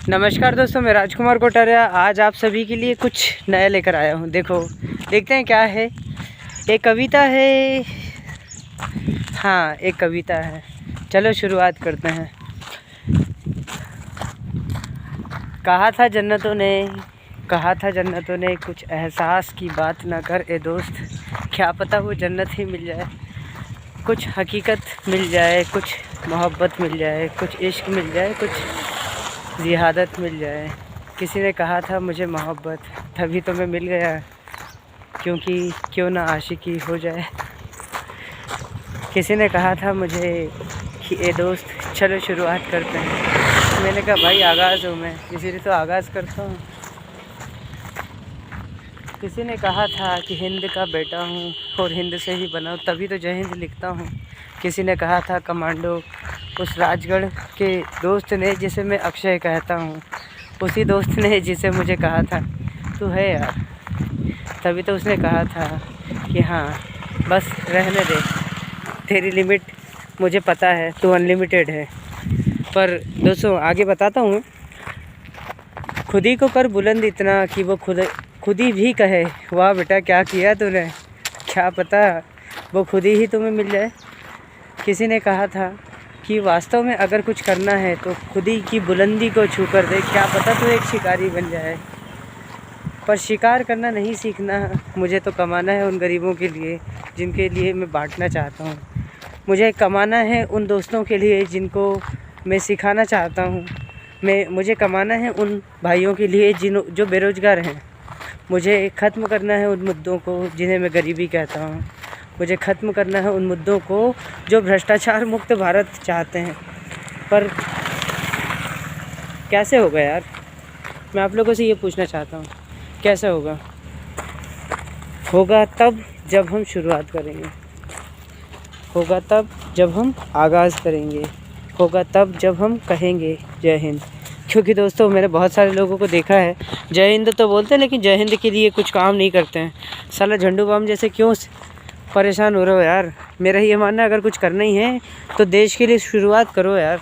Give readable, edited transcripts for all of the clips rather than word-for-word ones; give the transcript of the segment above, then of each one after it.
नमस्कार दोस्तों, मैं राजकुमार कोटारिया आज आप सभी के लिए कुछ नया लेकर आया हूँ। देखो, देखते हैं क्या है। एक कविता है। हाँ, एक कविता है। चलो शुरुआत करते हैं। कहा था जन्नतों ने कुछ एहसास की बात ना कर ए दोस्त, क्या पता वो जन्नत ही मिल जाए। कुछ हकीकत मिल जाए, कुछ मोहब्बत मिल जाए, कुछ इश्क मिल जाए, कुछ जिहादत मिल जाए। किसी ने कहा था मुझे मोहब्बत, तभी तो मैं मिल गया, क्योंकि क्यों ना आशिकी हो जाए। किसी ने कहा था मुझे कि ए दोस्त चलो शुरुआत करते हैं। मैंने कहा भाई आगाज़ हूँ मैं, इसीलिए तो आगाज़ करता हूँ। किसी ने कहा था कि हिंद का बेटा हूँ और हिंद से ही बना हूँ, तभी तो जय हिंद लिखता हूँ। किसी ने कहा था कमांडो, उस राजगढ़ के दोस्त ने जिसे मैं अक्षय कहता हूँ, उसी दोस्त ने जिसे मुझे कहा था तू है यार, तभी तो उसने कहा था कि हाँ बस रहने दे, तेरी लिमिट मुझे पता है, तू अनलिमिटेड है। पर दोस्तों आगे बताता हूँ। खुद ही को कर बुलंद इतना कि वो खुद ही भी कहे वाह बेटा क्या किया तूने, क्या पता वो खुद ही तुम्हें मिल जाए। किसी ने कहा था कि वास्तव में अगर कुछ करना है तो खुद ही की बुलंदी को छू कर दे, क्या पता तू एक शिकारी बन जाए। पर शिकार करना नहीं सीखना, मुझे तो कमाना है उन गरीबों के लिए जिनके लिए मैं बांटना चाहता हूँ। मुझे कमाना है उन दोस्तों के लिए जिनको मैं सिखाना चाहता हूँ। मुझे कमाना है उन भाइयों के लिए जो बेरोज़गार हैं। मुझे ख़त्म करना है उन मुद्दों को जिन्हें मैं गरीबी कहता हूँ। मुझे ख़त्म करना है उन मुद्दों को जो भ्रष्टाचार मुक्त भारत चाहते हैं। पर कैसे होगा यार, मैं आप लोगों से ये पूछना चाहता हूँ, कैसे होगा? होगा तब जब हम शुरुआत करेंगे, होगा तब जब हम आगाज़ करेंगे, होगा तब जब हम कहेंगे जय हिंद। क्योंकि दोस्तों मैंने बहुत सारे लोगों को देखा है, जय हिंद तो बोलते हैं लेकिन जय हिंद के लिए कुछ काम नहीं करते हैं। साला झंडू बम जैसे क्यों परेशान हो रहे हो यार? मेरा ये मानना है अगर कुछ करना ही है तो देश के लिए शुरुआत करो यार।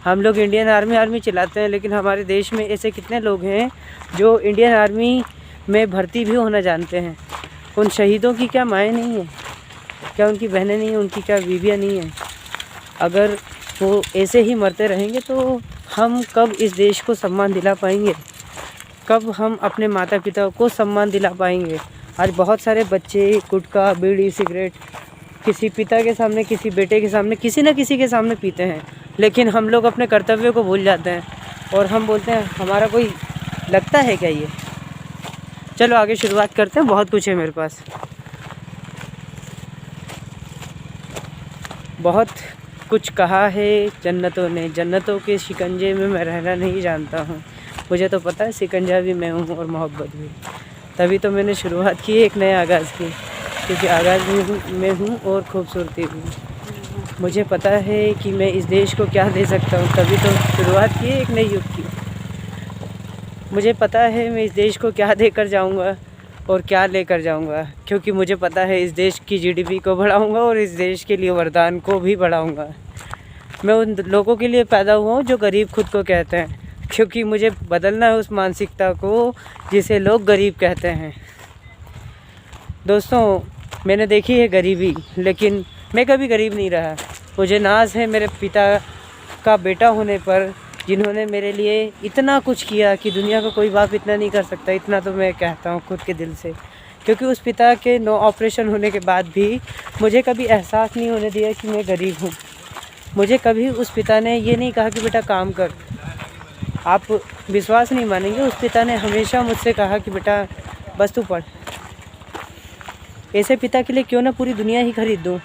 हम लोग इंडियन आर्मी चलाते हैं, लेकिन हमारे देश में ऐसे कितने लोग हैं जो इंडियन आर्मी में भर्ती भी होना जानते हैं। उन शहीदों की क्या माएँ नहीं है? क्या उनकी बहनें नहीं हैं? उनकी क्या बीवियाँ नहीं हैं? अगर वो ऐसे ही मरते रहेंगे तो हम कब इस देश को सम्मान दिला पाएंगे? कब हम अपने माता पिता को सम्मान दिला पाएंगे? आज बहुत सारे बच्चे गुटखा, बीड़ी, सिगरेट किसी पिता के सामने, किसी बेटे के सामने, किसी न किसी के सामने पीते हैं, लेकिन हम लोग अपने कर्तव्यों को भूल जाते हैं और हम बोलते हैं हमारा कोई लगता है क्या ये? चलो आगे शुरुआत करते हैं, बहुत कुछ है मेरे पास। बहुत कुछ कहा है जन्नतों ने, जन्नतों के शिकंजे में मैं रहना नहीं जानता हूँ। मुझे तो पता है शिकंजा भी मैं हूँ और मोहब्बत भी। तभी तो मैंने शुरुआत की एक नए आगाज़ की, क्योंकि आगाज़ भी मैं हूँ और खूबसूरती भी। मुझे पता है कि मैं इस देश को क्या दे सकता हूँ, तभी तो शुरुआत की एक नई युग की। मुझे पता है मैं इस देश को क्या देकर जाऊँगा और क्या लेकर जाऊंगा, क्योंकि मुझे पता है इस देश की जीडीपी को बढ़ाऊंगा और इस देश के लिए वरदान को भी बढ़ाऊंगा। मैं उन लोगों के लिए पैदा हुआ हूँ जो गरीब खुद को कहते हैं, क्योंकि मुझे बदलना है उस मानसिकता को जिसे लोग गरीब कहते हैं। दोस्तों मैंने देखी है गरीबी, लेकिन मैं कभी गरीब नहीं रहा। मुझे नाज़ है मेरे पिता का बेटा होने पर, जिन्होंने मेरे लिए इतना कुछ किया कि दुनिया का कोई बाप इतना नहीं कर सकता। इतना तो मैं कहता हूँ खुद के दिल से, क्योंकि उस पिता के 9 ऑपरेशन होने के बाद भी मुझे कभी एहसास नहीं होने दिया कि मैं गरीब हूँ। मुझे कभी उस पिता ने ये नहीं कहा कि बेटा काम कर। आप विश्वास नहीं मानेंगे, उस पिता ने हमेशा मुझसे कहा कि बेटा बस तू पढ़। ऐसे पिता के लिए क्यों ना पूरी दुनिया ही खरीद दूँ,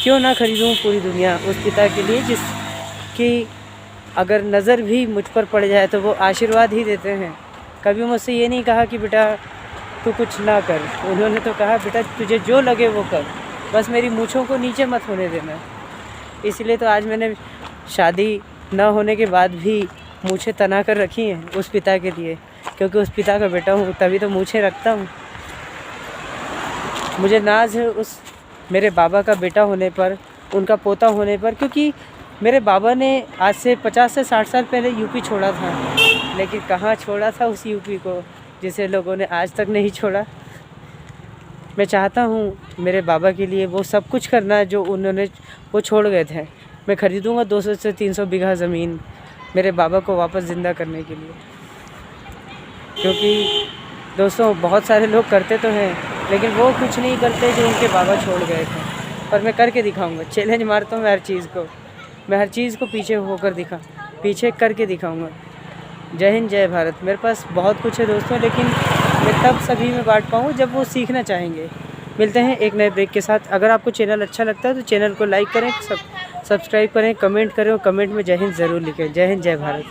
क्यों ना खरीदूँ पूरी दुनिया उस पिता के लिए जिसकी अगर नज़र भी मुझ पर पड़ जाए तो वो आशीर्वाद ही देते हैं। कभी मुझसे ये नहीं कहा कि बेटा तू कुछ ना कर। उन्होंने तो कहा बेटा तुझे जो लगे वो कर, बस मेरी मूँछों को नीचे मत होने देना। इसलिए तो आज मैंने शादी ना होने के बाद भी मूँछें तना कर रखी हैं उस पिता के लिए, क्योंकि उस पिता का बेटा हूँ, तभी तो मूँछें रखता हूँ। मुझे नाज़ है उस मेरे बाबा का बेटा होने पर, उनका पोता होने पर, क्योंकि मेरे बाबा ने आज से 50 से 60 साल पहले यूपी छोड़ा था, लेकिन कहाँ छोड़ा था उस यूपी को जिसे लोगों ने आज तक नहीं छोड़ा। मैं चाहता हूँ मेरे बाबा के लिए वो सब कुछ करना है जो उन्होंने वो छोड़ गए थे। मैं ख़रीदूँगा 200 से 300 बीघा ज़मीन मेरे बाबा को वापस ज़िंदा करने के लिए, क्योंकि दोस्तों बहुत सारे लोग करते तो हैं लेकिन वो कुछ नहीं करते जो उनके बाबा छोड़ गए थे। पर मैं करके दिखाऊंगा, चैलेंज मारता हूँ मैं हर चीज़ को, मैं हर चीज़ को पीछे करके दिखाऊंगा। जय हिंद जय भारत। मेरे पास बहुत कुछ है दोस्तों, लेकिन मैं तब सभी में बांट पाऊँ जब वो सीखना चाहेंगे। मिलते हैं एक नए ब्रेक के साथ। अगर आपको चैनल अच्छा लगता है तो चैनल को लाइक करें, सब्सक्राइब करें, कमेंट करें और कमेंट में जय हिंद ज़रूर लिखें। जय हिंद जय भारत।